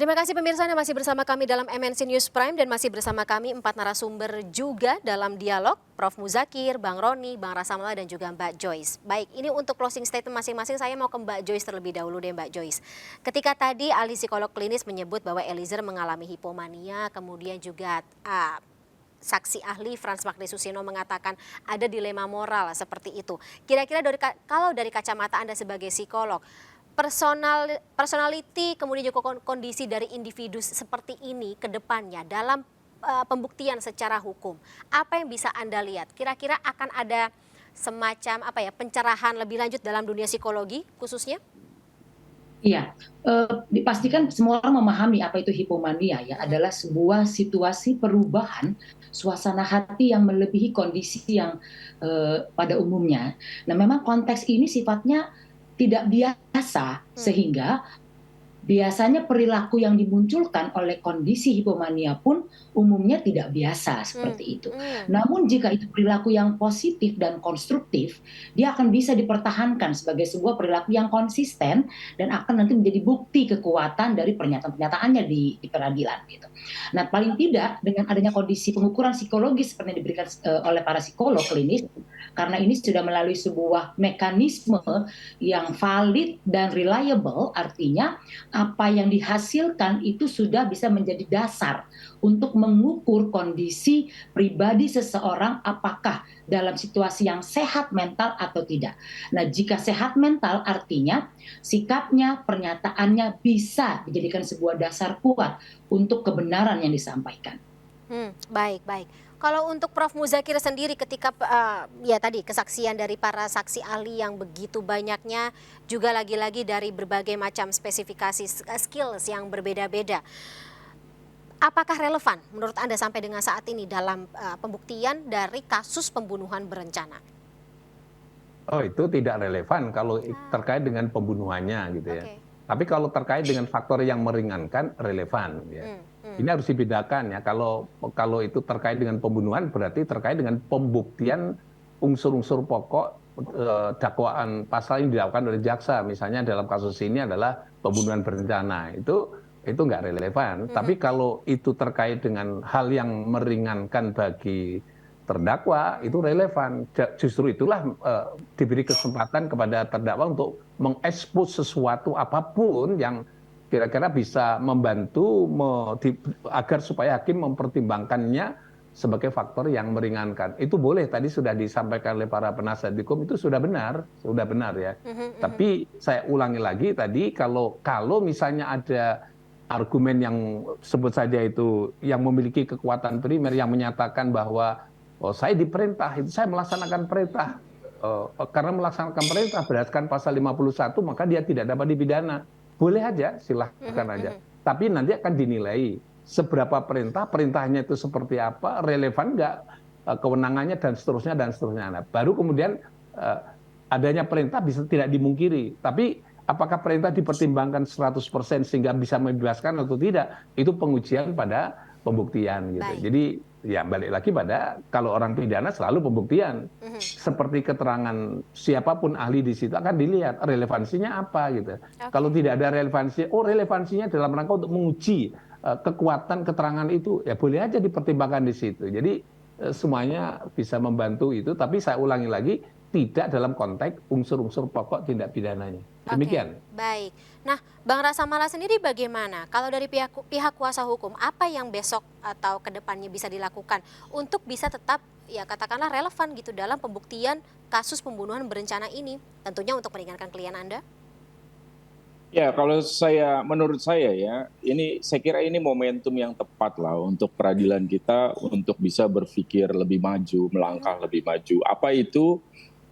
Terima kasih pemirsa Anda masih bersama kami dalam MNC News Prime dan masih bersama kami 4 narasumber juga dalam dialog, Prof. Muzakir, Bang Roni, Bang Rasamala dan juga Mbak Joyce. Baik, ini untuk closing statement masing-masing saya mau ke Mbak Joyce terlebih dahulu deh Mbak Joyce. Ketika tadi ahli psikolog klinis menyebut bahwa Eliezer mengalami hipomania, kemudian juga saksi ahli Frans Magde Susino mengatakan ada dilema moral seperti itu. Kira-kira kalau dari kacamata Anda sebagai psikolog, personality kemudian juga kondisi dari individu seperti ini ke depannya dalam pembuktian secara hukum, apa yang bisa Anda lihat? Kira-kira akan ada semacam pencerahan lebih lanjut dalam dunia psikologi khususnya? Iya, dipastikan semua orang memahami apa itu hipomania ya, adalah sebuah situasi perubahan suasana hati yang melebihi kondisi yang pada umumnya. Nah, memang konteks ini sifatnya tidak biasa, sehingga biasanya perilaku yang dimunculkan oleh kondisi hipomania pun umumnya tidak biasa seperti itu. Namun jika itu perilaku yang positif dan konstruktif, dia akan bisa dipertahankan sebagai sebuah perilaku yang konsisten dan akan nanti menjadi bukti kekuatan dari pernyataan-pernyataannya di peradilan gitu. Nah, paling tidak dengan adanya kondisi pengukuran psikologis seperti yang diberikan oleh para psikolog klinis, karena ini sudah melalui sebuah mekanisme yang valid dan reliable, artinya apa yang dihasilkan itu sudah bisa menjadi dasar untuk mengukur kondisi pribadi seseorang apakah dalam situasi yang sehat mental atau tidak. Nah, jika sehat mental artinya sikapnya, pernyataannya bisa dijadikan sebuah dasar kuat untuk kebenaran yang disampaikan. Baik, baik. Kalau untuk Prof. Muzakir sendiri ketika ya tadi kesaksian dari para saksi ahli yang begitu banyaknya, juga lagi-lagi dari berbagai macam spesifikasi skills yang berbeda-beda. Apakah relevan menurut Anda sampai dengan saat ini dalam pembuktian dari kasus pembunuhan berencana? Oh, itu tidak relevan kalau terkait dengan pembunuhannya gitu ya. Tapi kalau terkait dengan faktor yang meringankan relevan ya. Ini harus dibedakan ya. Kalau itu terkait dengan pembunuhan berarti terkait dengan pembuktian unsur-unsur pokok dakwaan pasal yang dilakukan oleh jaksa. Misalnya dalam kasus ini adalah pembunuhan berencana. Itu nggak relevan. Tapi kalau itu terkait dengan hal yang meringankan bagi terdakwa itu relevan. Justru itulah diberi kesempatan kepada terdakwa untuk mengekspos sesuatu apapun yang kira-kira bisa membantu agar supaya hakim mempertimbangkannya sebagai faktor yang meringankan. Itu boleh, tadi sudah disampaikan oleh para penasihat hukum, itu sudah benar ya. Tapi saya ulangi lagi tadi, kalau misalnya ada argumen yang sebut saja itu yang memiliki kekuatan primer yang menyatakan bahwa saya diperintah, itu saya melaksanakan perintah. Karena melaksanakan perintah berdasarkan pasal 51 maka dia tidak dapat dipidana. Boleh aja, silahkan aja. Tapi nanti akan dinilai seberapa perintahnya itu seperti apa, relevan nggak kewenangannya dan seterusnya. Nah, baru kemudian adanya perintah bisa tidak dimungkiri. Tapi apakah perintah dipertimbangkan 100% sehingga bisa membebaskan atau tidak, itu pengujian pada pembuktian gitu. Baik. Jadi ya balik lagi pada kalau orang pidana selalu pembuktian. Seperti keterangan siapapun ahli di situ akan dilihat relevansinya apa gitu. Kalau tidak ada relevansinya dalam rangka untuk menguji kekuatan keterangan itu, ya boleh aja dipertimbangkan di situ. Jadi semuanya bisa membantu itu, tapi saya ulangi lagi, tidak dalam konteks unsur-unsur pokok tindak pidananya. Demikian. Baik. Nah, Bang Rasamala sendiri bagaimana? Kalau dari pihak kuasa hukum, apa yang besok atau kedepannya bisa dilakukan untuk bisa tetap ya katakanlah relevan gitu dalam pembuktian kasus pembunuhan berencana ini, tentunya untuk meringankan klien Anda? Ya, menurut saya ya, saya kira ini momentum yang tepat lah untuk peradilan kita untuk bisa berpikir lebih maju, melangkah lebih maju. Apa itu?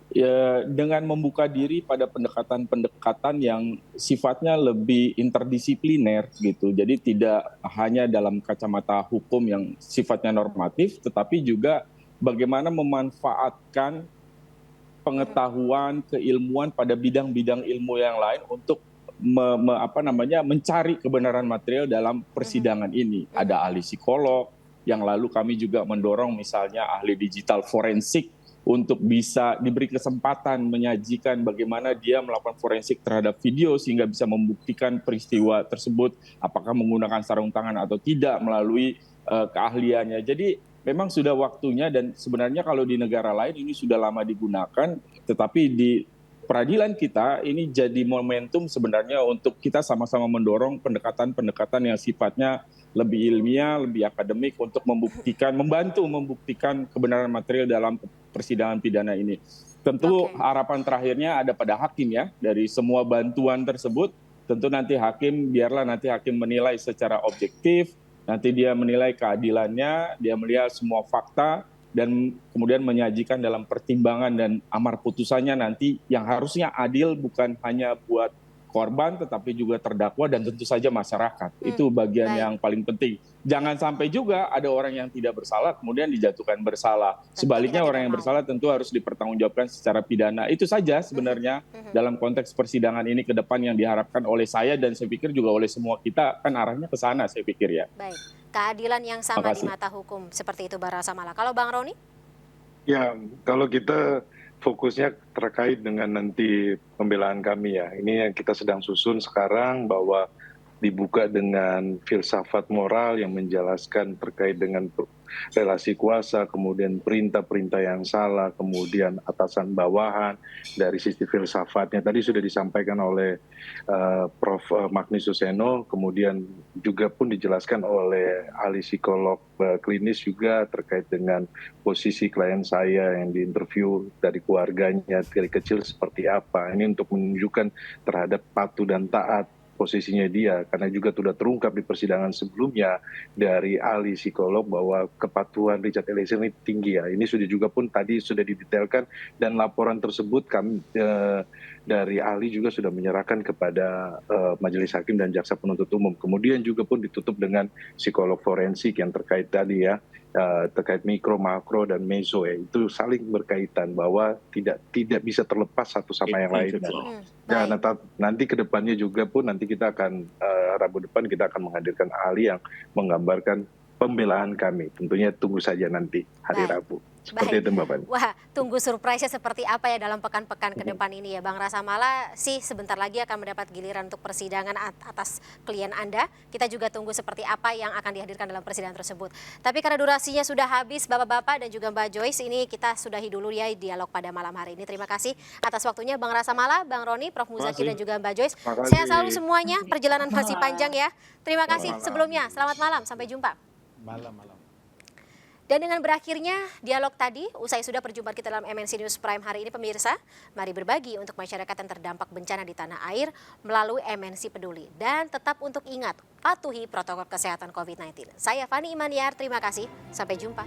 Ya, dengan membuka diri pada pendekatan-pendekatan yang sifatnya lebih interdisipliner gitu. Jadi tidak hanya dalam kacamata hukum yang sifatnya normatif, tetapi juga bagaimana memanfaatkan pengetahuan, keilmuan pada bidang-bidang ilmu yang lain untuk mencari kebenaran material dalam persidangan ini. Ada ahli psikolog, yang lalu kami juga mendorong misalnya ahli digital forensik untuk bisa diberi kesempatan menyajikan bagaimana dia melakukan forensik terhadap video sehingga bisa membuktikan peristiwa tersebut apakah menggunakan sarung tangan atau tidak melalui keahliannya. Jadi memang sudah waktunya, dan sebenarnya kalau di negara lain ini sudah lama digunakan, tetapi di peradilan kita ini jadi momentum sebenarnya untuk kita sama-sama mendorong pendekatan-pendekatan yang sifatnya lebih ilmiah, lebih akademik untuk membantu membuktikan kebenaran material dalam persidangan pidana ini. Tentu harapan terakhirnya ada pada hakim ya, dari semua bantuan tersebut, tentu biarlah nanti hakim menilai secara objektif, nanti dia menilai keadilannya, dia melihat semua fakta, dan kemudian menyajikan dalam pertimbangan dan amar putusannya nanti yang harusnya adil bukan hanya buat korban tetapi juga terdakwa dan tentu saja masyarakat. Itu bagian yang paling penting. Jangan sampai juga ada orang yang tidak bersalah kemudian dijatuhkan bersalah. Sebaliknya orang yang bersalah tentu harus dipertanggungjawabkan secara pidana. Itu saja sebenarnya dalam konteks persidangan ini ke depan yang diharapkan oleh saya dan saya pikir juga oleh semua kita, kan arahnya ke sana saya pikir ya. Baik, keadilan yang sama di mata hukum seperti itu Bang Rasamala. Kalau Bang Roni? Ya, kalau kita fokusnya terkait dengan nanti pembelaan kami ya. Ini yang kita sedang susun sekarang, bahwa dibuka dengan filsafat moral yang menjelaskan terkait dengan relasi kuasa, kemudian perintah-perintah yang salah, kemudian atasan bawahan, dari sisi filsafatnya. Tadi sudah disampaikan oleh Prof. Magni Suseno, kemudian juga pun dijelaskan oleh ahli psikolog klinis juga terkait dengan posisi klien saya yang diinterview dari keluarganya dari kecil seperti apa. Ini untuk menunjukkan terhadap patuh dan taat posisinya dia, karena juga sudah terungkap di persidangan sebelumnya dari ahli psikolog bahwa kepatuhan Richard Eliezer ini tinggi ya. Ini sudah juga pun tadi sudah didetailkan, dan laporan tersebut kami dari ahli juga sudah menyerahkan kepada majelis hakim dan jaksa penuntut umum. Kemudian juga pun ditutup dengan psikolog forensik yang terkait tadi ya, terkait mikro, makro, dan meso ya, itu saling berkaitan bahwa tidak bisa terlepas satu sama yang lainnya. Dan nanti ke depannya juga pun nanti kita akan Rabu depan kita akan menghadirkan ahli yang menggambarkan pembelaan kami. Tentunya tunggu saja nanti hari Rabu. Seperti itu Mbak Fani. Wah, tunggu surprise-nya seperti apa ya dalam pekan-pekan ke depan ini ya. Bang Rasamala sih sebentar lagi akan mendapat giliran untuk persidangan atas klien Anda. Kita juga tunggu seperti apa yang akan dihadirkan dalam persidangan tersebut. Tapi karena durasinya sudah habis, Bapak-Bapak dan juga Mbak Joyce, ini kita sudahi dulu ya dialog pada malam hari ini. Terima kasih atas waktunya Bang Rasamala, Bang Roni, Prof. Muzaki dan juga Mbak Joyce. Sehat selalu semuanya, perjalanan masih panjang ya. Terima kasih sebelumnya. Selamat malam, sampai jumpa. Malam. Dan dengan berakhirnya dialog tadi, usai sudah perjumpaan kita dalam MNC News Prime hari ini pemirsa, mari berbagi untuk masyarakat yang terdampak bencana di tanah air melalui MNC Peduli. Dan tetap untuk ingat, patuhi protokol kesehatan COVID-19. Saya Fani Imaniar, terima kasih, sampai jumpa.